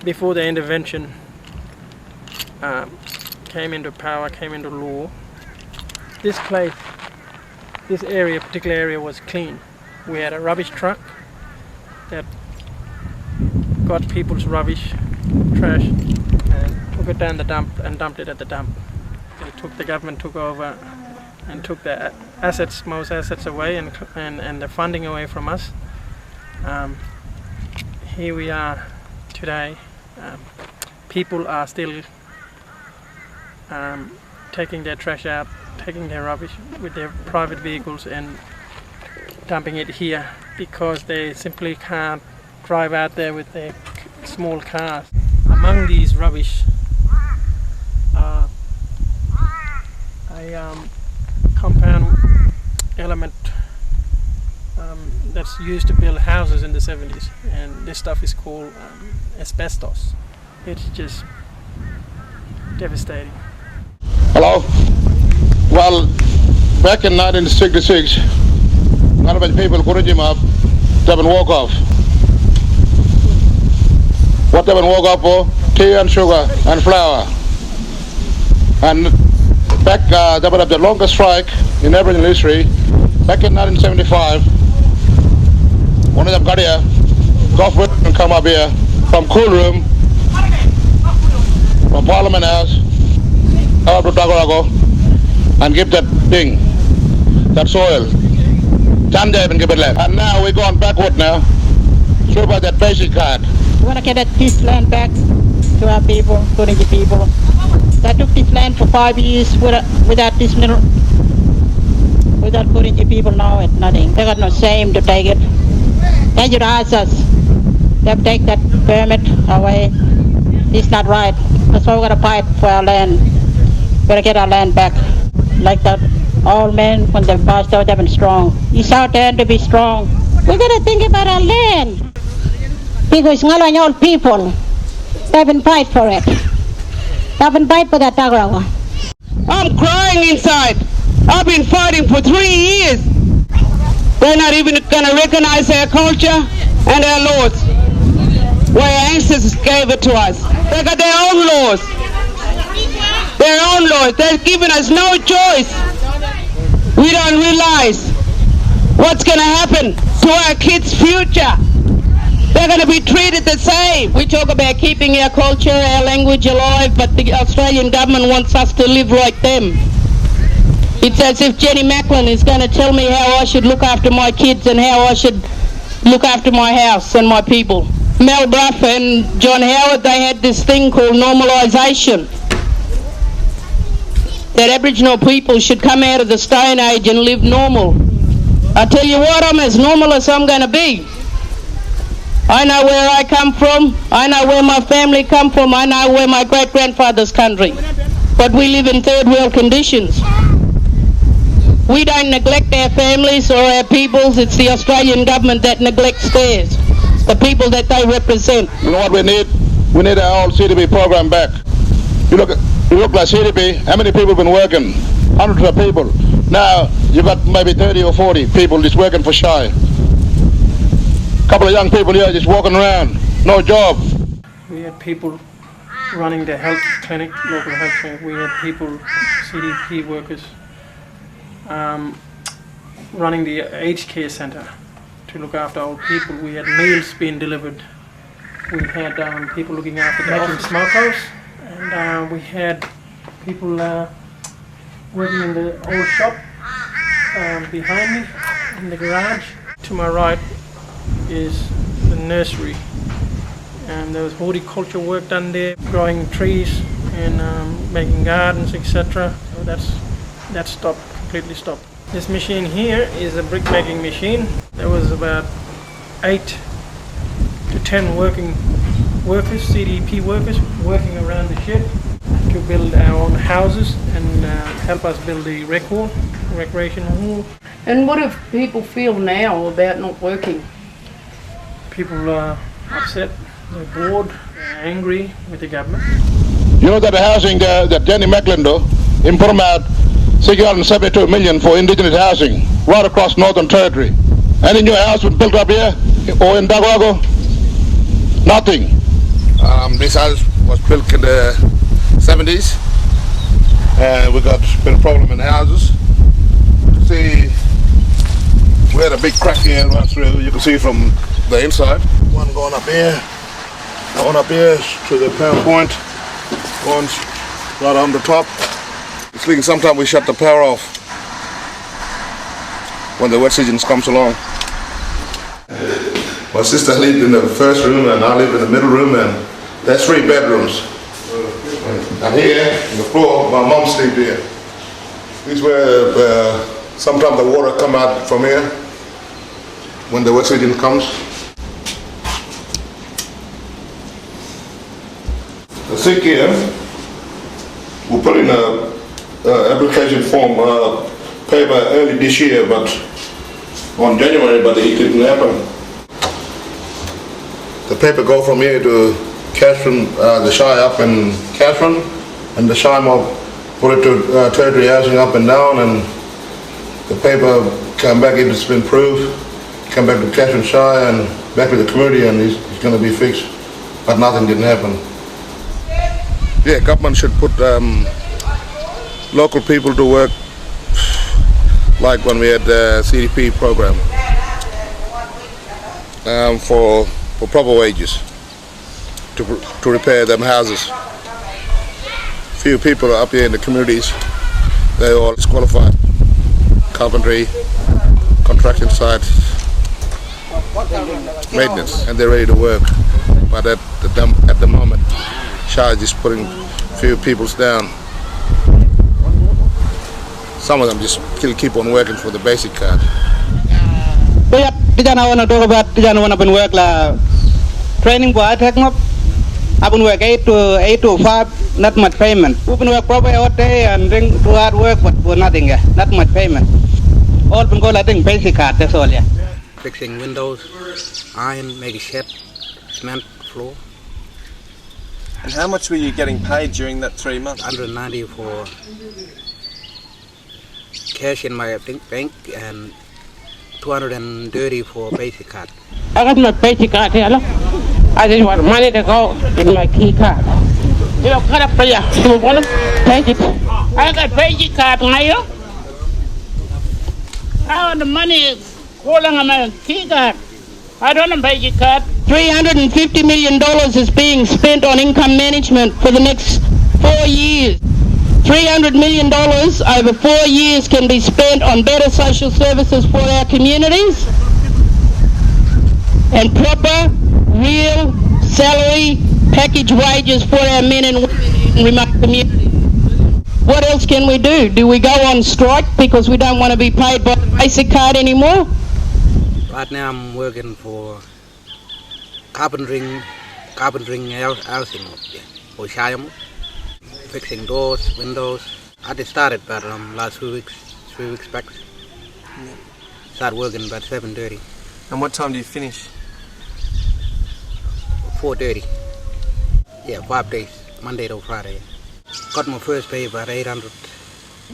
before the intervention came into power, came into law, this place, this area, particular area, was clean. We had a rubbish truck that got people's rubbish, trash, and took it down the dump and dumped it at the dump. The government took over and took the assets, most assets away, and the funding away from us. Here we are today. People are still taking their trash out, taking their rubbish with their private vehicles and dumping it here because they simply can't drive out there with their small cars. Among these rubbish are a compound element that's used to build houses in the 70s, and this stuff is called asbestos. It's just devastating. Hello? Well, back in 1966, one of the people, Gurindji, they've been walk off. What they've been walk off for? Tea and sugar and flour. And back, they would have the longest strike in Aboriginal history. Back in 1975, one of them got here, got with and come up here from Cool Room, from Parliament House, up to Daguragu, and give that thing, that soil. And give it left. And now we're going backward now, through by that basic card. We want to get this land back to our people, Gurindji people. They took this land for 5 years without this little, without Gurindji people know it, nothing. They got no shame to take it. They should ask us. They take that permit away. It's not right. That's why we got to fight for our land. We got to get our land back. Like that old men, when they passed out, they've been strong. It's out there to be strong. We got to think about our land. Because Ngalai old people, they've been fight for it. They've been fight for that Daguragu. I'm crying inside. I've been fighting for 3 years. They're not even going to recognize our culture and our laws. Where our ancestors gave it to us. They got their own laws. Their own laws. They've given us no choice. We don't realize what's going to happen to our kids' future. They're going to be treated the same. We talk about keeping our culture, our language alive, but the Australian government wants us to live like them. It's as if Jenny Macklin is going to tell me how I should look after my kids and how I should look after my house and my people. Mel Brough and John Howard, they had this thing called normalisation. That Aboriginal people should come out of the Stone Age and live normal. I tell you what, I'm as normal as I'm going to be. I know where I come from, I know where my family come from, I know where my great-grandfather's country. But we live in third world conditions. We don't neglect our families or our peoples, it's the Australian government that neglects theirs, the people that they represent. You know what we need? We need our old CDB program back. You look like CDB, how many people have been working? Hundreds of people. Now, you've got maybe 30 or 40 people just working for shy. Couple of young people here just walking around, no job. We had people running the health clinic, local health clinic. We had people, CDP workers, running the aged care centre to look after old people. We had meals being delivered. We had people looking after the making smokehouse, and we had people working in the old shop behind me in the garage. To my right is the nursery, and there was horticulture work done there, growing trees and making gardens, etc. So that stopped, completely stopped. This machine here is a brick making machine. There was about 8 to 10 working workers, CDP workers, working around the shed to build our own houses and help us build the rec hall, recreation hall. And what do people feel now about not working? People are upset, they're bored, they're angry with the government. You know that the housing that Jenny Macklin informed out 672 million for indigenous housing right across Northern Territory. Any new house was built up here or in Daguragu? Nothing. This house was built in the 70s, and we got a bit of problem in the houses. See, we had a big crack here right through. You can see from the inside. One going up here, one up here to the power point. One's right on the top. It's leaking. Sometimes we shut the power off when the wet season comes along. My sister lived in the first room and I lived in the middle room, and there's 3 bedrooms. And here, on the floor, my mom slept here. This is where sometimes the water come out from here when the wet season comes. The sink here, we put in a application form paper early this year, but on January, but it didn't happen. The paper go from here to Catherine, the Shire up in Catherine, and the Shire mob put it to Territory Housing up and down, and the paper come back, it's been proved, come back to Catherine Shire and back to the community, and it's going to be fixed, but nothing didn't happen. Yeah, government should put local people to work, like when we had the CDP program, for proper wages to repair them houses. Few people up here in the communities, they all disqualified. Carpentry, contracting site, maintenance, and they're ready to work. But at the moment, Shire is putting few peoples down. Some of them just keep on working for the basic card. Di jana wana talk about di jana wana been work la training boy attack mob. I've been work 8 to 5, not much payment. We've been work proper all day and do hard work, but for nothing, not much payment. All been go like basic card, that's all, yeah. Fixing windows, iron, make a shed, cement floor. And how much were you getting paid during that 3 months? 190 for cash in my bank and 230 for basic card. I got my basic card here. Look. I just want money to go in my key card. You know, cut up for you. You want to take it? I got basic card, Mayo. I want the money calling on my key card. I don't have basic card. $350 million is being spent on income management for the next 4 years. $300 million over 4 years can be spent on better social services for our communities and proper, real salary package wages for our men and women in remote communities. What else can we do? Do we go on strike because we don't want to be paid by the basic card anymore? Right now I'm working for carpentering housing for Shire, fixing doors, windows. I just started but last 3 weeks back. Start working about 7:30. And what time do you finish? 4:30. Yeah, 5 days, Monday to Friday. Got my first pay about 800.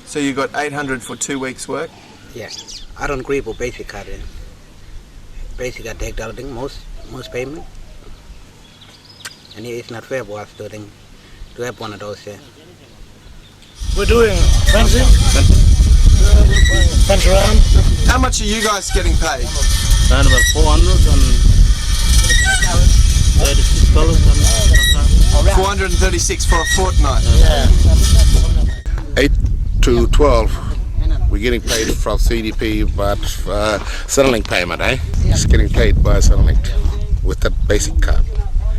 So you got 800 for 2 weeks' work? Yeah, I don't agree for basic card. Basic card take the most payment. And it's not fair for us to have one of those. We're doing fencing. Fence around. How much are you guys getting paid? Around about $436. 436 for a fortnight. Yeah. 8 to 12, we're getting paid from CDP, but settling payment, Just getting paid by settling with that basic card.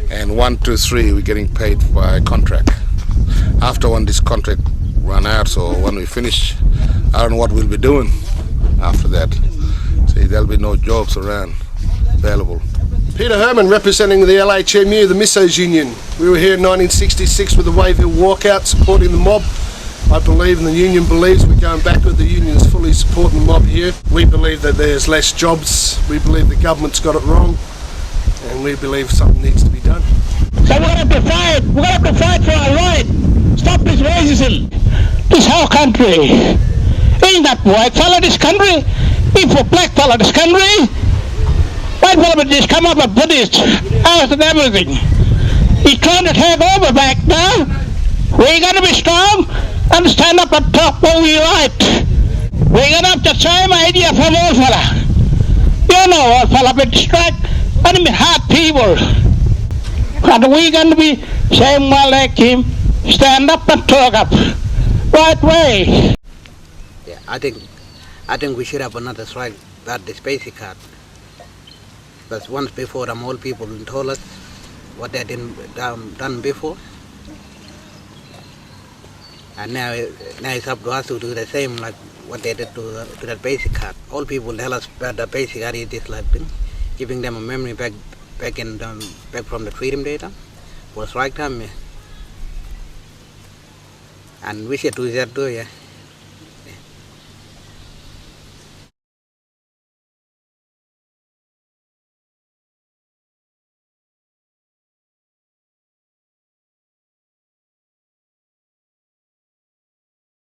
And 1 to 3, we're getting paid by contract. After when this contract run out, so when we finish, I don't know what we'll be doing after that. So there'll be no jobs around available. Peter Herman representing the LHMU, the Missos Union. We were here in 1966 with the Wayville walkout supporting the mob. I believe and the union believes we're going backward. The union is fully supporting the mob here. We believe that there's less jobs. We believe the government's got it wrong. And we believe something needs to be done. So we're going to fight. We're going to fight for our right. Stop this racism. This whole country. Ain't that white fella this country? If a black fella this country. White fella would just come up and put his house and everything. He's trying to take over back now. We got to be strong and stand up and talk what we right. We got to have the same idea from old fella. You know old fella been strike and be hard people. And we going to be same one like him, stand up and talk up. Right way. Yeah, I think we should have another strike at this basic card. Because once before, old people told us what they didn't done before, and now it's up to us to do the same like what they did to that basic card. Old people tell us about the basic card is just like giving them a memory back from the freedom data for strike time, yeah. And we should do that too, yeah.